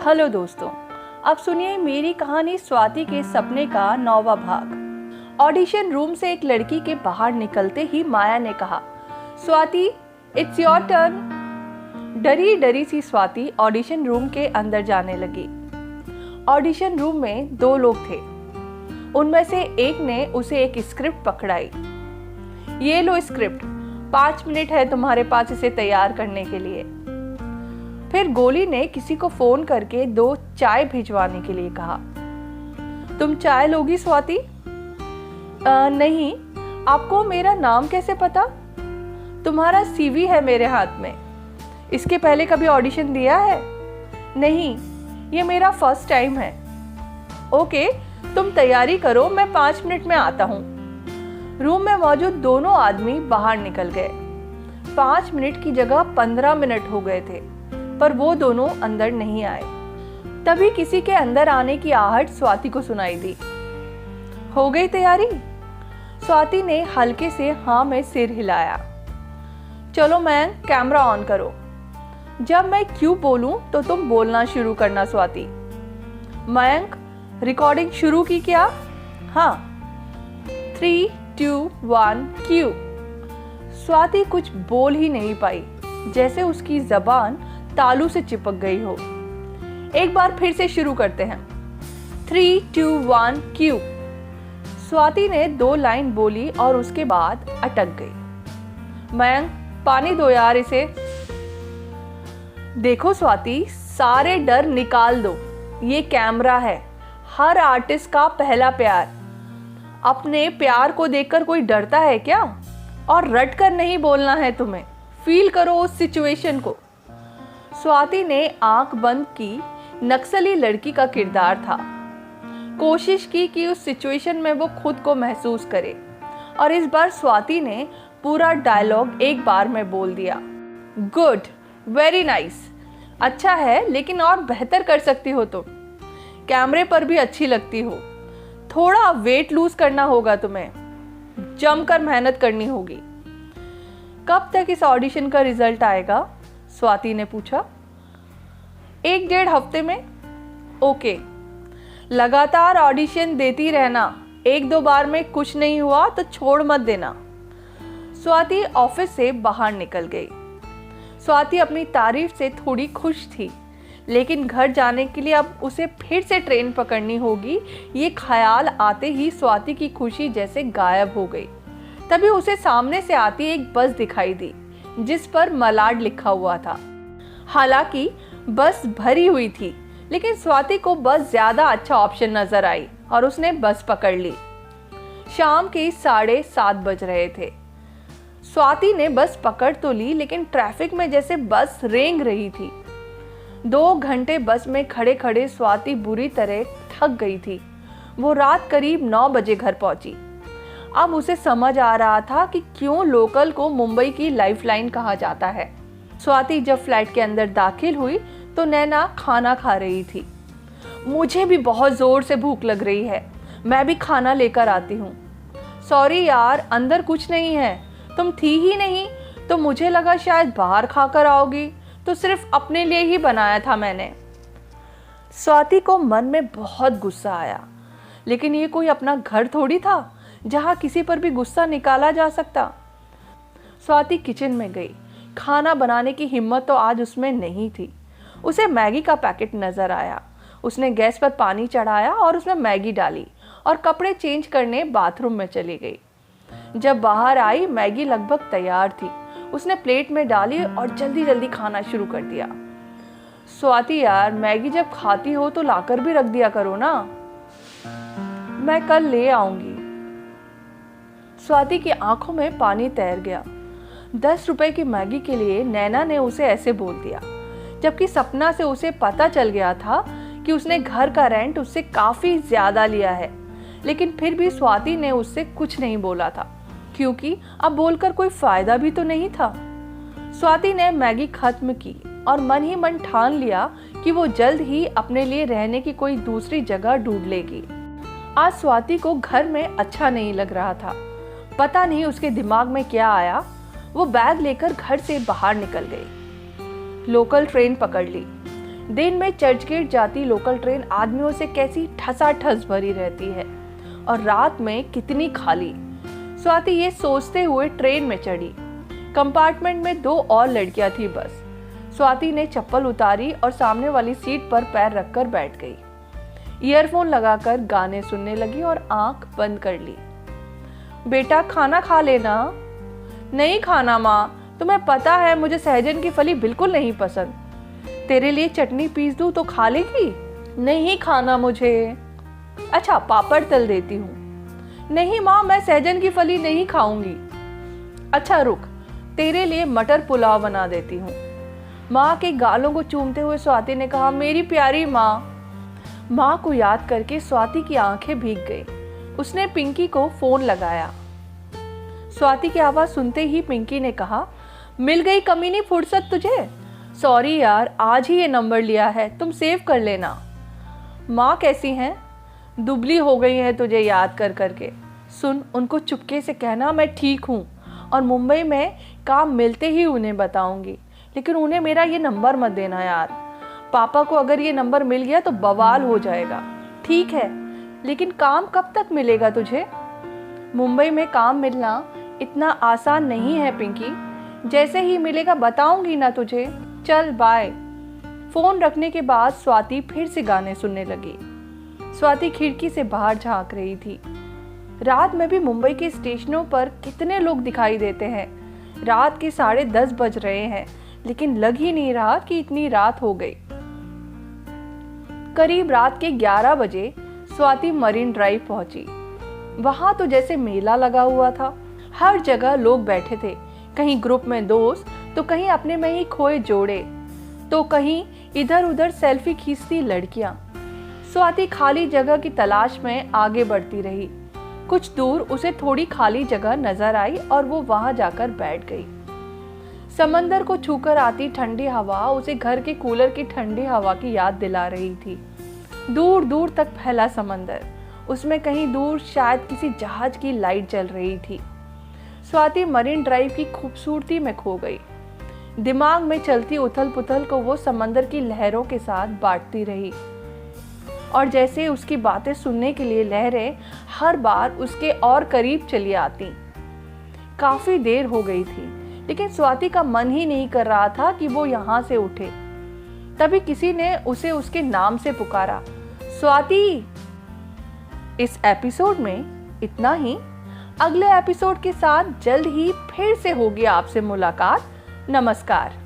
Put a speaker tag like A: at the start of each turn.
A: Hello दोस्तों, अब सुनिए मेरी कहानी स्वाति के सपने का 9वां भाग। ऑडिशन रूम से एक लड़की के बाहर निकलते ही माया ने कहा, स्वाति इट्स योर टर्न। डरी डरी सी स्वाति ऑडिशन रूम के अंदर जाने लगी। ऑडिशन रूम में 2 लोग थे। उनमें से एक ने उसे एक स्क्रिप्ट पकड़ाई। ये लो स्क्रिप्ट, 5 मिनट है तुम्हारे पास इसे तैयार करने के लिए। फिर गोली ने किसी को फोन करके 2 चाय भिजवाने के लिए कहा। तुम चाय लोगी स्वाति? नहीं, आपको मेरा नाम कैसे पता? तुम्हारा सीवी है मेरे हाथ में। इसके पहले कभी ऑडिशन दिया है? नहीं, ये मेरा फर्स्ट टाइम है। ओके, तुम तैयारी करो, मैं 5 मिनट में आता हूँ। रूम में मौजूद दोनों आदमी बाहर निकल गए। 5 मिनट की जगह 15 मिनट हो गए थे, पर वो दोनों अंदर नहीं आए। तभी किसी के अंदर आने की आहट स्वाति को सुनाई दी। हो गई तैयारी? स्वाति ने हल्के से हाँ में सिर हिलाया। चलो मैं कैमरा ऑन करो। जब मैं क्यों बोलूं तो तुम बोलना शुरू करना स्वाति। मयंक, रिकॉर्डिंग शुरू की क्या? हाँ। 3, 2, 1 क्यू। स्वाति कुछ बोल ही नहीं पाई, जैसे उसकी जबान तालू से चिपक गई हो। एक बार फिर से शुरू करते हैं। 3, 2, 1 क्यू। स्वाति ने 2 लाइन बोली और उसके बाद अटक गई। मयंक, पानी दो यार इसे। देखो स्वाति, सारे डर निकाल दो। ये कैमरा है, हर आर्टिस्ट का पहला प्यार। अपने प्यार को देखकर कोई डरता है क्या? और रट कर नहीं बोलना है तुम्हें, फील करो उस सिचुएशन को। स्वाति ने आंख बंद की। नक्सली लड़की का किरदार था। कोशिश की कि उस सिचुएशन में वो खुद को महसूस करे, और इस बार स्वाति ने पूरा डायलॉग एक बार में बोल दिया। Good, very nice. अच्छा है, लेकिन और बेहतर कर सकती हो तुम। कैमरे पर भी अच्छी लगती हो। थोड़ा वेट लूज करना होगा तुम्हें, जमकर मेहनत करनी होगी। कब तक इस ऑडिशन का रिजल्ट आएगा? स्वाति ने पूछा। 1-1.5 हफ्ते में। ओके, लगातार ऑडिशन देती रहना। 1-2 बार में कुछ नहीं हुआ तो छोड़ मत देना। स्वाति ऑफिस से बाहर निकल गई। स्वाति अपनी तारीफ से थोड़ी खुश थी, लेकिन घर जाने के लिए अब उसे फिर से ट्रेन पकड़नी होगी, ये ख्याल आते ही स्वाति की खुशी जैसे गायब हो गई। तभी उसे सामने से आती एक बस दिखाई दी, जिस पर मलाड लिखा हुआ था। हालांकि बस भरी हुई थी, लेकिन स्वाति को बस ज्यादा अच्छा ऑप्शन नजर आई और उसने बस पकड़ ली। शाम के 7:30 बज रहे थे। स्वाति ने बस पकड़ तो ली, लेकिन ट्रैफिक में जैसे बस रेंग रही थी। 2 घंटे बस में खड़े खड़े स्वाति बुरी तरह थक गई थी। वो रात करीब 9 बजे घर पहुंची। अब उसे समझ आ रहा था कि क्यों लोकल को मुंबई की लाइफलाइन कहा जाता है। स्वाति जब फ्लैट के अंदर दाखिल हुई तो नैना खाना खा रही थी। मुझे भी बहुत जोर से भूख लग रही है, मैं भी खाना लेकर आती हूँ। सॉरी यार, अंदर कुछ नहीं है। तुम थी ही नहीं, तो मुझे लगा शायद बाहर खाकर आओगी, तो सिर्फ अपने लिए ही बनाया था मैंने। स्वाति को मन में बहुत गुस्सा आया, लेकिन ये कोई अपना घर थोड़ी था जहाँ किसी पर भी गुस्सा निकाला जा सकता। स्वाति किचन में गई। खाना बनाने की हिम्मत तो आज उसमें नहीं थी। उसे मैगी का पैकेट नजर आया। उसने गैस पर पानी चढ़ाया और उसमें मैगी डाली और कपड़े चेंज करने बाथरूम में चली गई। जब बाहर आई, मैगी लगभग तैयार थी। उसने प्लेट में डाली और जल्दी जल्दी खाना शुरू कर दिया। स्वाति यार, मैगी जब खाती हो तो लाकर भी रख दिया करो ना। मैं कल ले आऊंगी। स्वाति की आंखों में पानी तैर गया। 10 रुपए की मैगी के लिए नैना ने उसे ऐसे बोल दिया, जबकि सपना से उसे पता चल गया था कि उसने घर का रेंट उससे काफी ज्यादा लिया है। लेकिन फिर भी स्वाति ने उससे कुछ नहीं बोला था, क्योंकि अब बोलकर कोई फायदा भी तो नहीं था। स्वाति ने मैगी खत्म की और मन ही मन ठान लिया कि वो जल्द ही अपने लिए रहने की कोई दूसरी जगह ढूंढ लेगी। आज स्वाति को घर में अच्छा नहीं लग रहा था। पता नहीं उसके दिमाग में क्या आया। वो बैग लेकर घर से बाहर निकल गई। लोकल ट्रेन पकड़ ली। दिन में चर्चगेट जाती लोकल ट्रेन आदमियों से कैसी ठसाठस भरी रहती है और रात में कितनी खाली। स्वाति ये सोचते हुए ट्रेन में चढ़ी। कंपार्टमेंट में 2 और लड़कियां थी बस। स्वाति ने चप्पल उतारी और सामने वाली सीट पर पैर रखकर बैठ गई। ईयरफोन लगाकर गाने सुनने लगी और आंख बंद कर ली। बेटा खाना खा लेना। नहीं खाना माँ, तुम्हें पता है मुझे सहजन की फली बिल्कुल नहीं पसंद। तेरे लिए चटनी पीस दूँ तो खा लेगी? नहीं खाना मुझे। अच्छा पापड़ तल देती हूँ। नहीं माँ, मैं सहजन की फली नहीं खाऊंगी। अच्छा रुक, तेरे लिए मटर पुलाव बना देती हूँ। माँ के गालों को चूमते हुए स्वाति ने कहा, मेरी प्यारी माँ। माँ को याद करके स्वाति की आंखें भीग गई। उसने पिंकी को फोन लगाया। स्वाति की आवाज सुनते ही पिंकी ने कहा, मिल गई कमीनी फुर्सत तुझे? सॉरी यार, आज ही ये नंबर लिया है, तुम सेव कर लेना। माँ कैसी हैं? दुबली हो गई है तुझे याद कर करके। सुन, उनको चुपके से कहना मैं ठीक हूँ और मुंबई में काम मिलते ही उन्हें बताऊंगी, लेकिन उन्हें मेरा ये नंबर मत देना यार। पापा को अगर ये नंबर मिल गया तो बवाल हो जाएगा। ठीक है, लेकिन काम कब तक मिलेगा तुझे? मुंबई में काम मिलना इतना आसान नहीं है पिंकी। जैसे ही मिलेगा बताऊंगी ना तुझे। चल बाय। फोन रखने के बाद स्वाति फिर से गाने सुनने लगी। स्वाति खिड़की से बाहर झांक रही थी। रात में भी मुंबई के स्टेशनों पर कितने लोग दिखाई देते हैं। रात के 10:30 बज रहे हैं, लेकिन लग ही नहीं रहा कि इतनी रात हो गई। करीब रात के 11 बजे स्वाति मरीन ड्राइव पहुंची। वहां तो जैसे मेला लगा हुआ था। हर जगह लोग बैठे थे, कहीं ग्रुप में दोस्त, तो कहीं अपने में ही खोए जोड़े, तो कहीं इधर उधर सेल्फी खींचती लड़कियां। स्वाति खाली जगह की तलाश में आगे बढ़ती रही। कुछ दूर उसे थोड़ी खाली जगह नजर आई और वो वहां जाकर बैठ गई। समंदर को छूकर आती ठंडी हवा उसे घर के कूलर की ठंडी हवा की याद दिला रही थी। दूर दूर तक फैला समंदर, उसमें कहीं दूर शायद किसी जहाज की लाइट जल रही थी। स्वाति मरीन ड्राइव की खूबसूरती में खो गई। दिमाग में चलती उथल पुथल को वो समंदर की लहरों के साथ बांटती रही और जैसे उसकी बातें सुनने के लिए लहरें हर बार उसके और करीब चली आती। काफी देर हो गई थी, लेकिन स्वाति का मन ही नहीं कर रहा था कि वो यहाँ से उठे। तभी किसी ने उसे उसके नाम से पुकारा, स्वाति। इस एपिसोड में इतना ही। अगले एपिसोड के साथ जल्द ही फिर से होगी आपसे मुलाकात। नमस्कार।